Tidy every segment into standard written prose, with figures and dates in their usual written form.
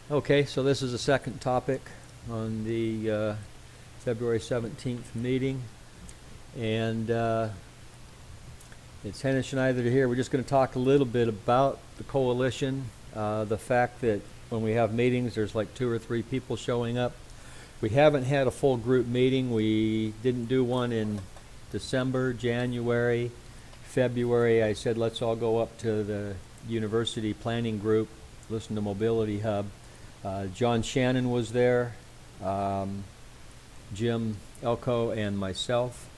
Okay, so this is the second topic on the February 17th meeting. And it's Hennish and I that are here. We're just going to talk a little bit about the coalition, the fact that when we have meetings, there's like 2 or 3 people showing up. We haven't had a full group meeting. We didn't do one in December, January, February. I said, let's all go up to the university planning group, listen to Mobility Hub. John Shannon was there, Jim Elko, and myself.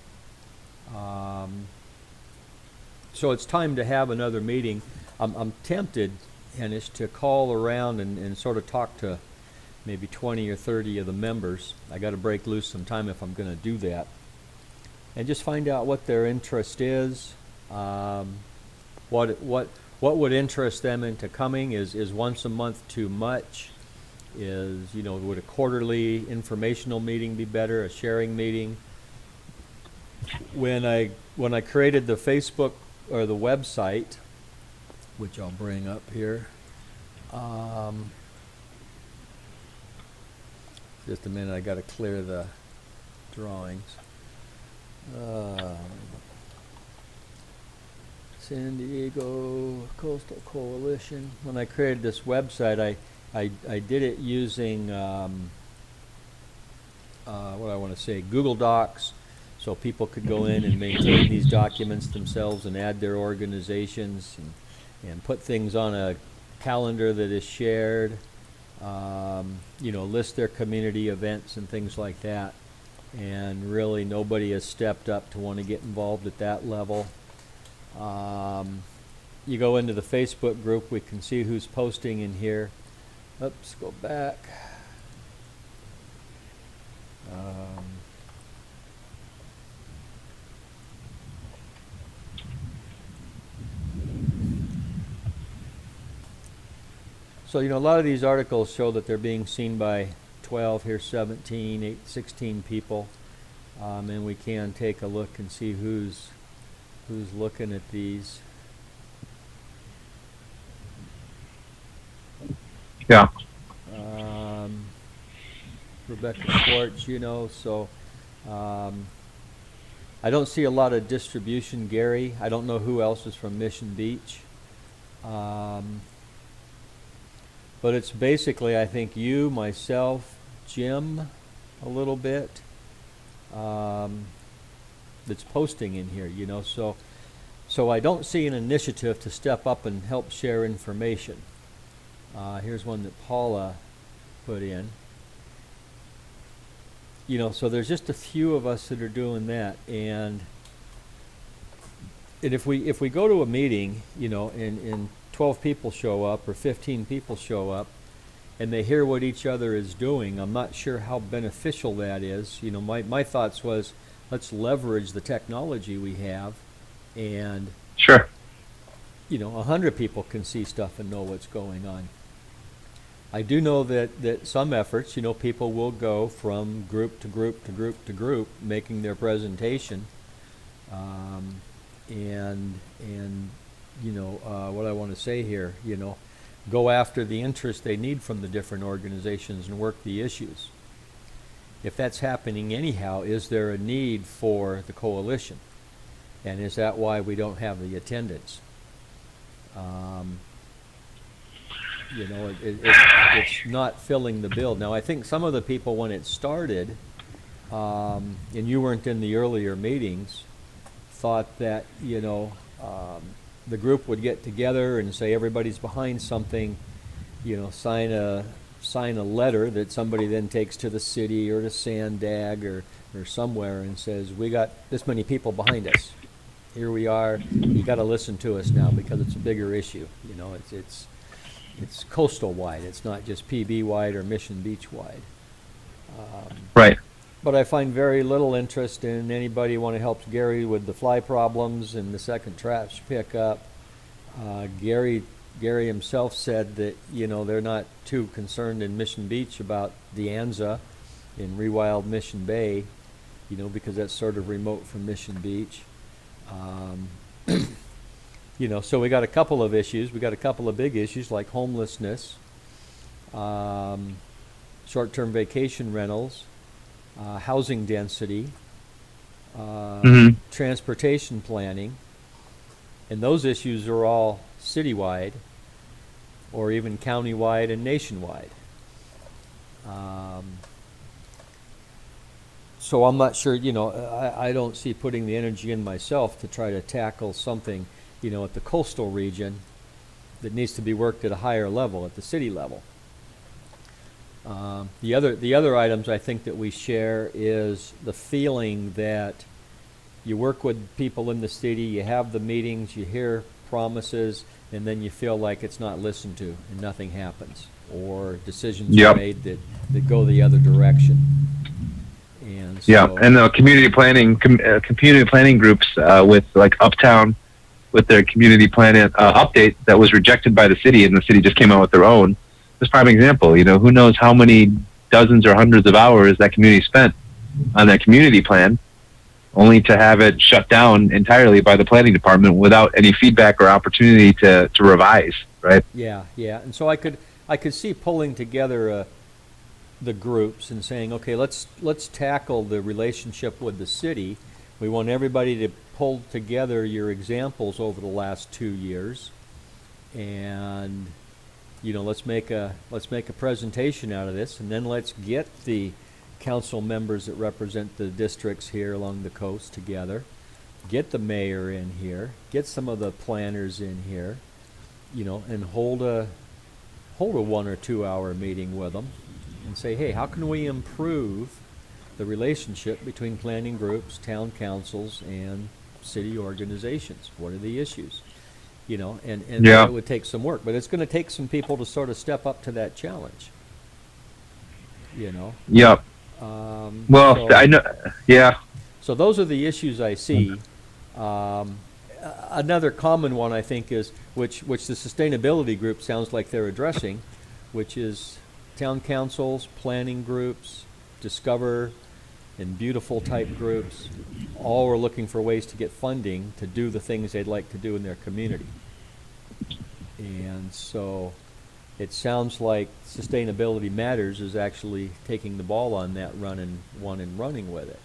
So it's time to have another meeting. I'm tempted, Hennish, to call around and sort of talk to maybe 20 or 30 of the members. I got to break loose some time if I'm going to do that. And just find out what their interest is. What would interest them into coming? Is once a month too much? Would a quarterly informational meeting be better? A sharing meeting? When I created the Facebook or the website, which I'll bring up here. Just a minute, I got to clear the drawings. San Diego Coastal Coalition. When I created this website, I did it using Google Docs, so people could go in and maintain these documents themselves and add their organizations and put things on a calendar that is shared, list their community events and things like that. And really nobody has stepped up to want to get involved at that level. You go into the Facebook group, we can see who's posting in here. Oops, go back. So, a lot of these articles show that they're being seen by 12, here 17, 16 people. And we can take a look and see who's looking at these. Yeah. Rebecca Schwartz, so I don't see a lot of distribution. Gary, I don't know who else is from Mission Beach. But it's basically, I think, you, myself, Jim, a little bit, that's posting in here, So I don't see an initiative to step up and help share information. Here's one that Paula put in. So there's just a few of us that are doing that, and if we go to a meeting, and 12 people show up or 15 people show up, and they hear what each other is doing, I'm not sure how beneficial that is. My thoughts was, let's leverage the technology we have, and sure, 100 people can see stuff and know what's going on. I do know that some efforts, people will go from group to group to group to group, making their presentation, what I want to say here, go after the interest they need from the different organizations and work the issues. If that's happening anyhow, is there a need for the coalition? And is that why we don't have the attendance? It's not filling the bill. Now, I think some of the people, when it started, and you weren't in the earlier meetings, thought that, the group would get together and say everybody's behind something, sign a letter that somebody then takes to the city or to Sandag or somewhere and says, we got this many people behind us. Here we are. You got to listen to us now because it's a bigger issue. It's coastal wide. It's not just PB wide or Mission Beach wide. Right. But I find very little interest in anybody want to help Gary with the fly problems and the second trash pickup. Gary himself said that they're not too concerned in Mission Beach about De Anza in Rewild Mission Bay, because that's sort of remote from Mission Beach. So we got a couple of issues. We got a couple of big issues like homelessness. short-term vacation rentals, housing density, Mm-hmm. transportation planning, and those issues are all citywide or even countywide and nationwide. So I'm not sure, I don't see putting the energy in myself to try to tackle something, at the coastal region that needs to be worked at a higher level, at the city level. The other items I think that we share is the feeling that you work with people in the city, you have the meetings, you hear promises, and then you feel like it's not listened to and nothing happens, or decisions are Yep. made that go the other direction. And Yeah, so, and the community planning groups with like Uptown, with their community plan update that was rejected by the city, and the city just came out with their own. Just prime example. Who knows how many dozens or hundreds of hours that community spent on that community plan, only to have it shut down entirely by the planning department without any feedback or opportunity to revise. Right? yeah, and so I could see pulling together the groups and saying, okay, let's tackle the relationship with the city. We want everybody to pull together your examples over the last 2 years, and let's make a presentation out of this, and then let's get the council members that represent the districts here along the coast together, get the mayor in here, get some of the planners in here, and hold a 1 or 2 hour meeting with them and say, hey, how can we improve the relationship between planning groups, town councils, and city organizations? What are the issues? And Yeah. it would take some work, but it's going to take some people to sort of step up to that challenge. Yep. Well, So, I know. Yeah. so those are the issues I see. Another common one, I think, is which the sustainability group sounds like they're addressing, which is town councils, planning groups, Discover, and Beautiful type groups, all are looking for ways to get funding to do the things they'd like to do in their community. And so it sounds like Sustainability Matters is actually taking the ball on that and running with it.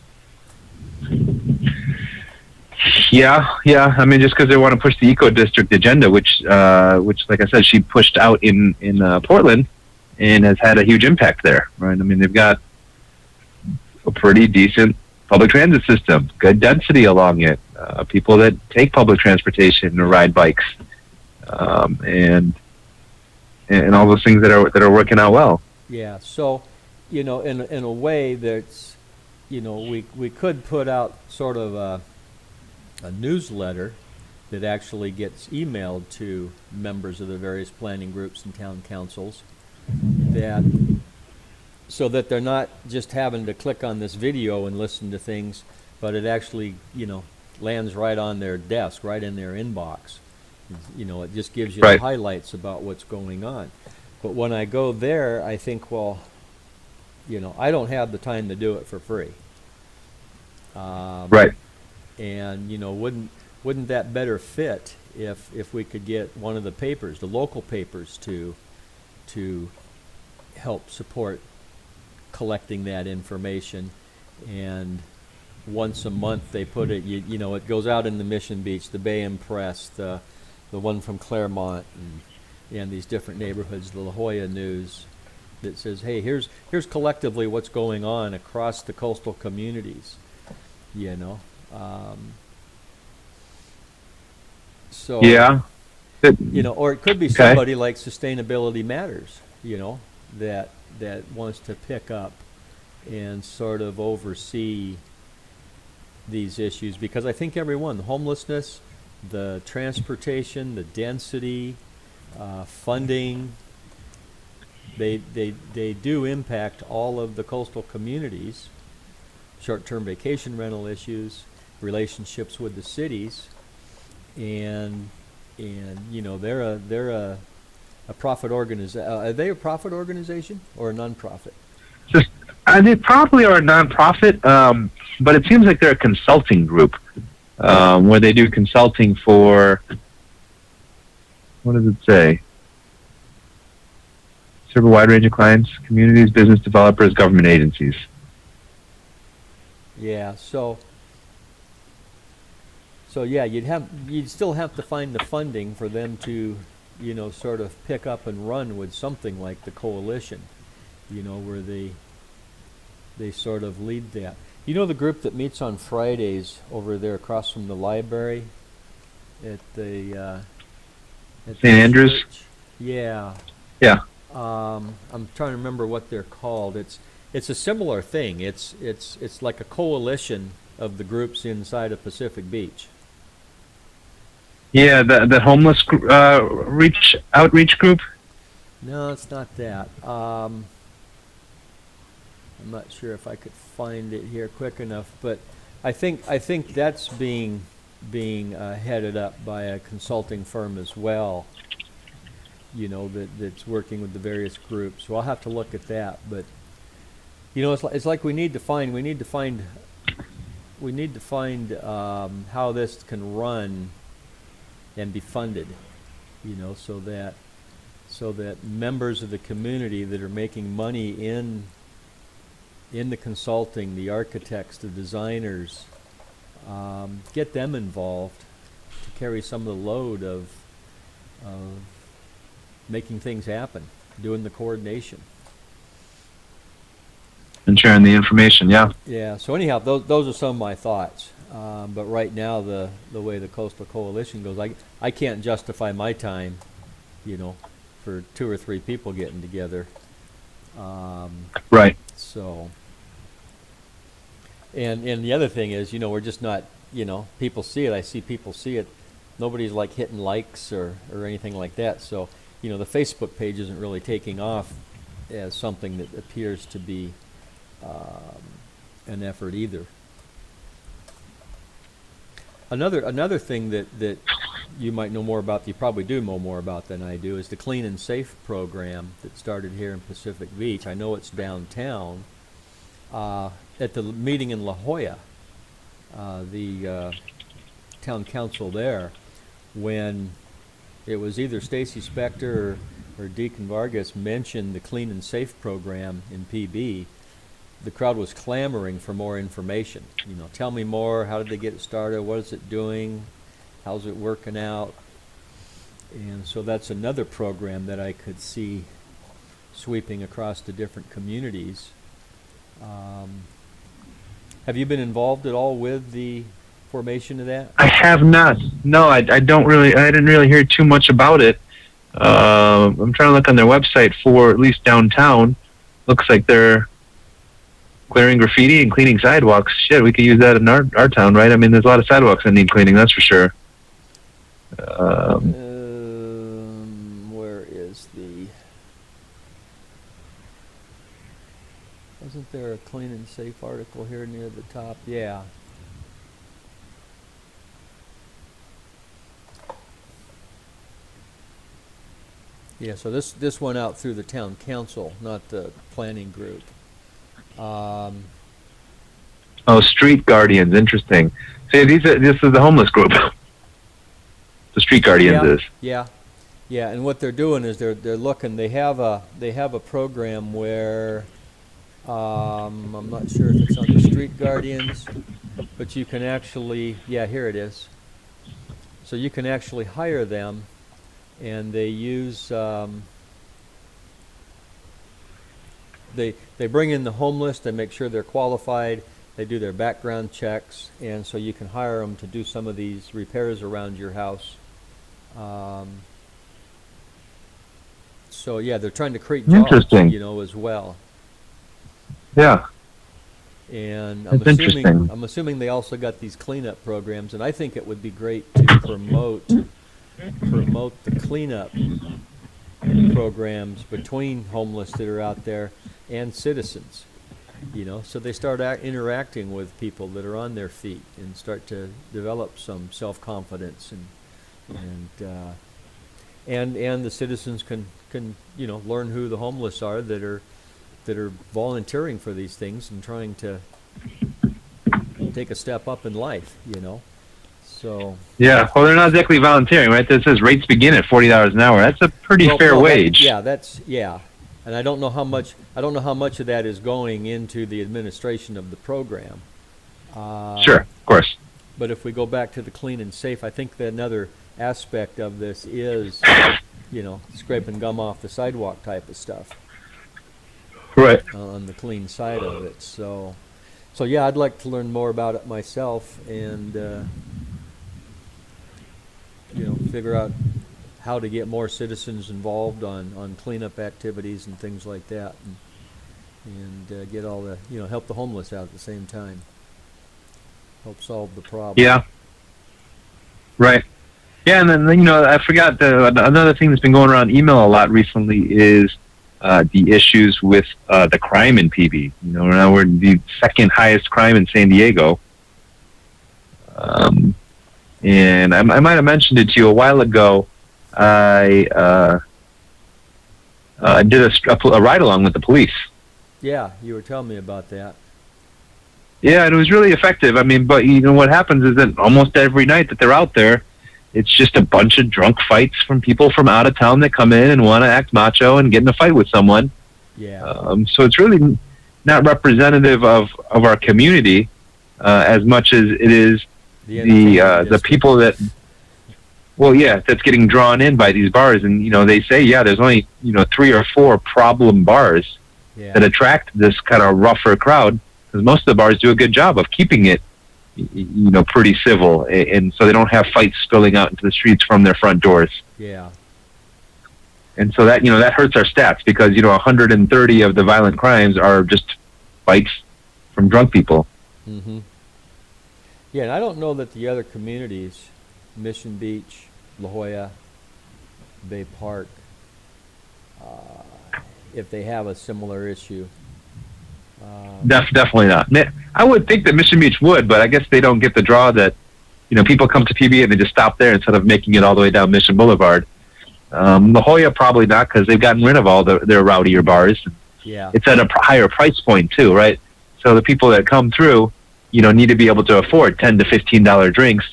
Yeah. I mean, just because they want to push the eco district agenda, which, like I said, she pushed out in Portland, and has had a huge impact there. Right. I mean, they've got a pretty decent public transit system, good density along it, people that take public transportation or ride bikes, and all those things that are working out well. Yeah. So, in a way that's, we could put out sort of a newsletter that actually gets emailed to members of the various planning groups and town councils, so that they're not just having to click on this video and listen to things, but it actually, lands right on their desk, right in their inbox. It just gives you Right. the highlights about what's going on. But when I go there, I think, well, I don't have the time to do it for free. Right. And wouldn't that better fit if we could get one of the papers, the local papers, to help support collecting that information? And once a month they put it, it goes out in the Mission Beach, the Bay Impress, the one from Claremont, and these different neighborhoods, the La Jolla News, that says, hey, here's collectively what's going on across the coastal communities. So Yeah. or it could be somebody like Sustainability Matters, that wants to pick up and sort of oversee these issues, because I think everyone, the homelessness, the transportation, the density, funding, they do impact all of the coastal communities. Short-term vacation rental issues, relationships with the cities, and they're a profit organization. Are they a profit organization or a nonprofit? They probably are a nonprofit, but it seems like they're a consulting group, where they do consulting for, what does it say? serve a wide range of clients, communities, business developers, government agencies. Yeah, so yeah, you'd still have to find the funding for them to, sort of pick up and run with something like the coalition, where they sort of lead that. The group that meets on Fridays over there across from the library at the St. Andrews? church? Yeah. Yeah. I'm trying to remember what they're called. It's a similar thing. It's like a coalition of the groups inside of Pacific Beach. Yeah, the homeless outreach group. No, it's not that. I'm not sure if I could find it here quick enough, but I think that's being headed up by a consulting firm as well. That's working with the various groups. So I'll have to look at that. But it's like we need to find how this can run and be funded. So that members of the community that are making money in the consulting, the architects, the designers, get them involved to carry some of the load of making things happen, doing the coordination. And sharing the information, yeah. Yeah, so anyhow, those are some of my thoughts. But right now, the way the Coastal Coalition goes, I can't justify my time, for 2 or 3 people getting together. Right. So, and the other thing is, we're just not, people see it. I see people see it. Nobody's like hitting likes or anything like that. So, the Facebook page isn't really taking off as something that appears to be an effort either. Another thing that you might know more about, you probably do know more about than I do, is the Clean and Safe program that started here in Pacific Beach. I know it's downtown. At the meeting in La Jolla, the town council there, when it was either Stacy Spector or Deacon Vargas mentioned the Clean and Safe program in PB, the crowd was clamoring for more information. Tell me more. How did they get it started? What is it doing? How's it working out? And so that's another program that I could see sweeping across the different communities. Have you been involved at all with the formation of that? I have not. No, I didn't really hear too much about it. I'm trying to look on their website for at least downtown. Looks like they're clearing graffiti and cleaning sidewalks. Shit, we could use that in our town, right? I mean, there's a lot of sidewalks that need cleaning, that's for sure. Where is the... Wasn't there a Clean and Safe article here near the top? Yeah. Yeah, so this went out through the town council, not the planning group. Street Guardians, interesting. See, this is the homeless group. The Street Guardians is. Yeah, and what they're doing is they're looking. They have a program where I'm not sure if it's on the Street Guardians, but you can actually, here it is. So you can actually hire them, and they use they bring in the homeless. They make sure they're qualified. They do their background checks, and so you can hire them to do some of these repairs around your house. So yeah, they're trying to create jobs, as well. Yeah. And I'm assuming they also got these cleanup programs, and I think it would be great to promote the cleanup programs between homeless that are out there and citizens. So they start interacting with people that are on their feet and start to develop some self-confidence, and the citizens can learn who the homeless are that are volunteering for these things and trying to take a step up in life. So yeah, well, they're not exactly volunteering, right? This says rates begin at $40 an hour. That's a pretty fair wage. Yeah, And I don't know how much of that is going into the administration of the program. Sure, of course. But if we go back to the clean and safe, I think that another aspect of this is, scraping gum off the sidewalk type of stuff. Right. On the clean side of it. So yeah, I'd like to learn more about it myself and, figure out how to get more citizens involved on cleanup activities and things like that, and get all the, help the homeless out at the same time. Help solve the problem. Yeah. Right. Yeah, and then I forgot another thing that's been going around email a lot recently is the issues with the crime in PB. Now we're the second highest crime in San Diego. And I might have mentioned it to you a while ago. I did a ride along with the police. Yeah, you were telling me about that. Yeah, and it was really effective. I mean, but what happens is that almost every night that they're out there, it's just a bunch of drunk fights from people from out of town that come in and want to act macho and get in a fight with someone. Yeah. So it's really not representative of our community as much as it is the people that, that's getting drawn in by these bars. And, they say, there's only, 3 or 4 problem bars that attract this kind of rougher crowd, because most of the bars do a good job of keeping it, pretty civil, and so they don't have fights spilling out into the streets from their front doors. Yeah. And so that, that hurts our stats, because, 130 of the violent crimes are just fights from drunk people. Mm-hmm. Yeah, and I don't know that the other communities, Mission Beach, La Jolla, Bay Park, if they have a similar issue. Definitely not. I would think that Mission Beach would, but I guess they don't get the draw that, people come to PB and they just stop there instead of making it all the way down Mission Boulevard. La Jolla probably not, because they've gotten rid of all their rowdier bars. Yeah. It's at a higher price point too, right? So the people that come through, need to be able to afford $10 to $15 drinks,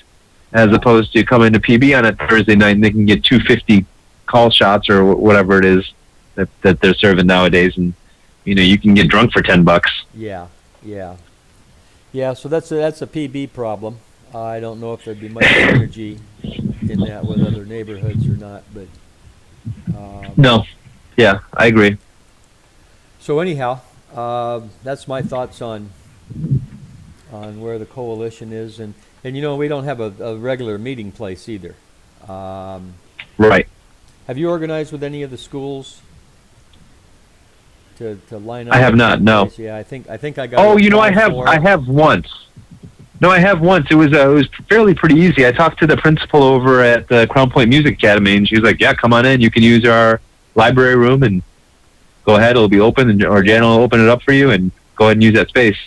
as opposed to coming to PB on a Thursday night and they can get $2.50 call shots or whatever it is that they're serving nowadays, and you can get drunk for $10. Yeah. So that's a PB problem. I don't know if there'd be much energy in that with other neighborhoods or not, but no. Yeah, I agree. So anyhow, that's my thoughts on where the coalition is, and we don't have a regular meeting place either. Right. Have you organized with any of the schools to line up? I have not. No. Place? Yeah, I think I got. Oh, I have once. No, I have once. It was fairly pretty easy. I talked to the principal over at the Crown Point Music Academy, and she was like, "Yeah, come on in. You can use our library room, and go ahead. It'll be open, or Jan will open it up for you, and go ahead and use that space."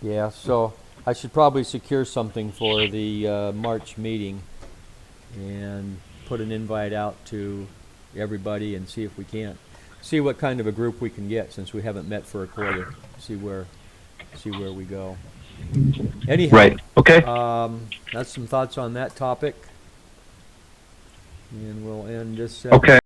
Yeah, so I should probably secure something for the March meeting and put an invite out to everybody and see if we can't. See what kind of a group we can get, since we haven't met for a quarter. See where we go. Anyhow, right. Okay. That's some thoughts on that topic. And we'll end this. Okay.